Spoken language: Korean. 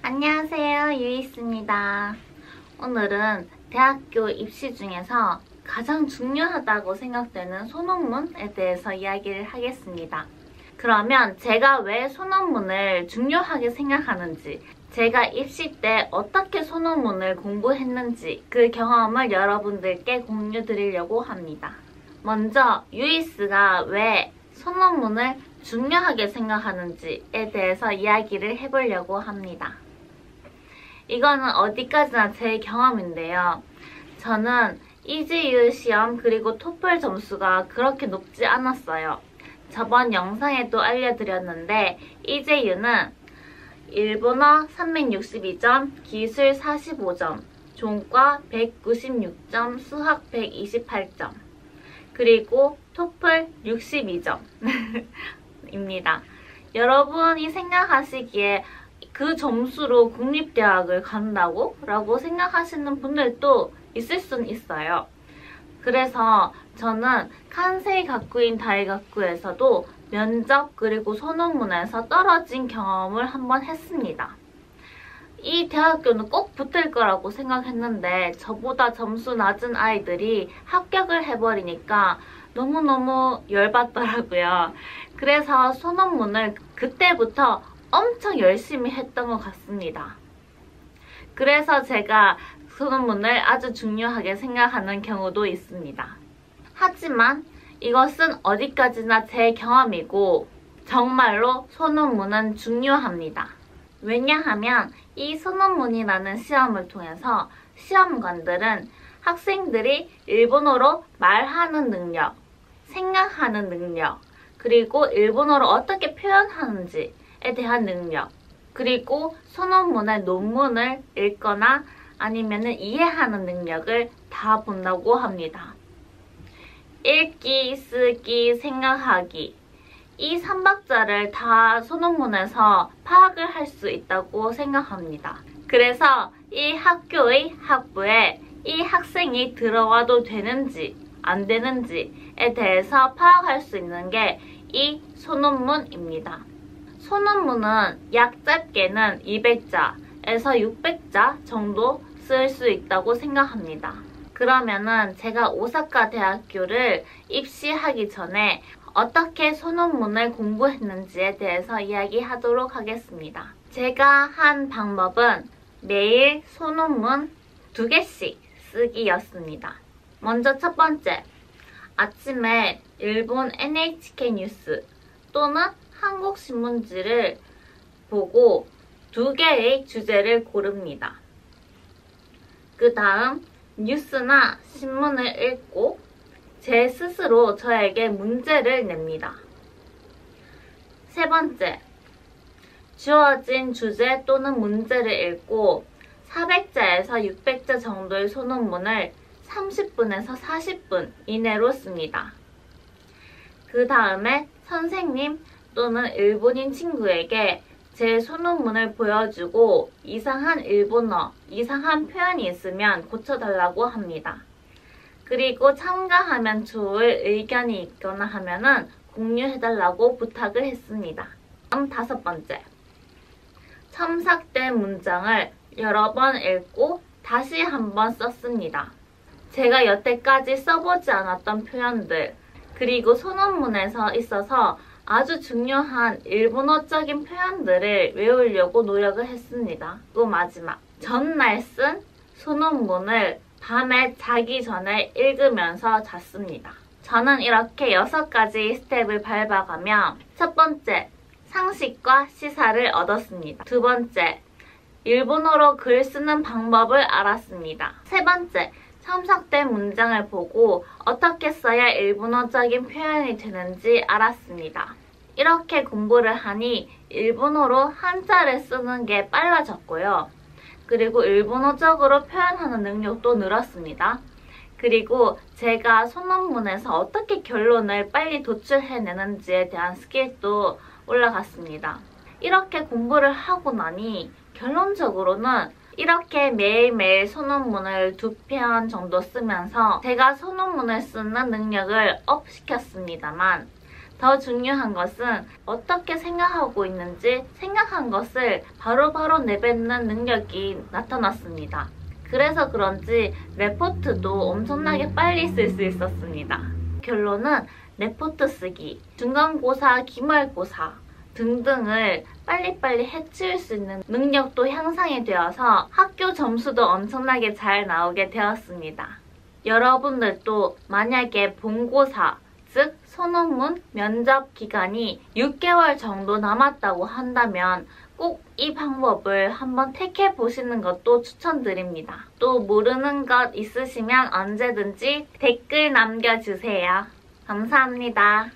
안녕하세요, 유이스입니다. 오늘은 대학교 입시 중에서 가장 중요하다고 생각되는 소논문에 대해서 이야기를 하겠습니다. 그러면 제가 왜 소논문을 중요하게 생각하는지, 제가 입시 때 어떻게 소논문을 공부했는지 그 경험을 여러분들께 공유 드리려고 합니다. 먼저 유이스가 왜 소논문을 중요하게 생각하는지에 대해서 이야기를 해보려고 합니다. 이거는 어디까지나 제 경험인데요. 저는 EGU 시험 그리고 토플 점수가 그렇게 높지 않았어요. 저번 영상에도 알려드렸는데 EGU는 일본어 362점, 기술 45점, 종과 196점, 수학 128점, 그리고 토플 62점 입니다. 여러분이 생각하시기에 그 점수로 국립대학을 간다고? 라고 생각하시는 분들도 있을 순 있어요. 그래서 저는 칸세이 가쿠인 다이가쿠에서도 면접 그리고 소논문에서 떨어진 경험을 한번 했습니다. 이 대학교는 꼭 붙을 거라고 생각했는데 저보다 점수 낮은 아이들이 합격을 해버리니까 너무너무 열받더라고요. 그래서 소논문을 그때부터 엄청 열심히 했던 것 같습니다. 그래서 제가 소논문을 아주 중요하게 생각하는 경우도 있습니다. 하지만 이것은 어디까지나 제 경험이고 정말로 소논문은 중요합니다. 왜냐하면 이 소논문이라는 시험을 통해서 시험관들은 학생들이 일본어로 말하는 능력, 생각하는 능력, 그리고 일본어로 어떻게 표현하는지에 대한 능력, 그리고 소논문의 논문을 읽거나 아니면 이해하는 능력을 다 본다고 합니다. 읽기, 쓰기, 생각하기, 이 3박자를 다 소논문에서 파악을 할 수 있다고 생각합니다. 그래서 이 학교의 학부에 이 학생이 들어와도 되는지 안 되는지에 대해서 파악할 수 있는 게 이 소논문입니다. 소논문은 약 짧게는 200자에서 600자 정도 쓸 수 있다고 생각합니다. 그러면은 제가 오사카 대학교를 입시하기 전에 어떻게 소논문을 공부했는지에 대해서 이야기하도록 하겠습니다. 제가 한 방법은 매일 소논문 2개씩 쓰기였습니다. 먼저 첫 번째, 아침에 일본 NHK 뉴스 또는 한국신문지를 보고 2개의 주제를 고릅니다. 그 다음 뉴스나 신문을 읽고 제 스스로 저에게 문제를 냅니다. 세 번째, 주어진 주제 또는 문제를 읽고 400자에서 600자 정도의 소논문을 30분에서 40분 이내로 씁니다. 그 다음에 선생님 또는 일본인 친구에게 제 소논문을 보여주고 이상한 일본어, 이상한 표현이 있으면 고쳐달라고 합니다. 그리고 참가하면 좋을 의견이 있거나 하면은 공유해달라고 부탁을 했습니다. 다음 5번째, 첨삭된 문장을 여러 번 읽고 다시 한번 썼습니다. 제가 여태까지 써보지 않았던 표현들, 그리고 소논문에서 있어서 아주 중요한 일본어적인 표현들을 외우려고 노력을 했습니다. 그리고 마지막, 전날 쓴 소논문을 밤에 자기 전에 읽으면서 잤습니다. 저는 이렇게 6가지 스텝을 밟아가며 첫 번째, 상식과 시사를 얻었습니다. 두 번째, 일본어로 글 쓰는 방법을 알았습니다. 세 번째, 첨삭된 문장을 보고 어떻게 써야 일본어적인 표현이 되는지 알았습니다. 이렇게 공부를 하니 일본어로 한자를 쓰는 게 빨라졌고요. 그리고 일본어적으로 표현하는 능력도 늘었습니다. 그리고 제가 소논문에서 어떻게 결론을 빨리 도출해내는지에 대한 스킬도 올라갔습니다. 이렇게 공부를 하고 나니 결론적으로는 이렇게 매일매일 소논문을 2편 정도 쓰면서 제가 소논문을 쓰는 능력을 업시켰습니다만 더 중요한 것은 어떻게 생각하고 있는지 생각한 것을 바로바로 내뱉는 능력이 나타났습니다. 그래서 그런지 레포트도 엄청나게 빨리 쓸 수 있었습니다. 결론은 레포트 쓰기, 중간고사, 기말고사 등등을 빨리빨리 해치울 수 있는 능력도 향상이 되어서 학교 점수도 엄청나게 잘 나오게 되었습니다. 여러분들도 만약에 본고사, 즉 소논문 면접 기간이 6개월 정도 남았다고 한다면 꼭 이 방법을 한번 택해 보시는 것도 추천드립니다. 또 모르는 것 있으시면 언제든지 댓글 남겨주세요. 감사합니다.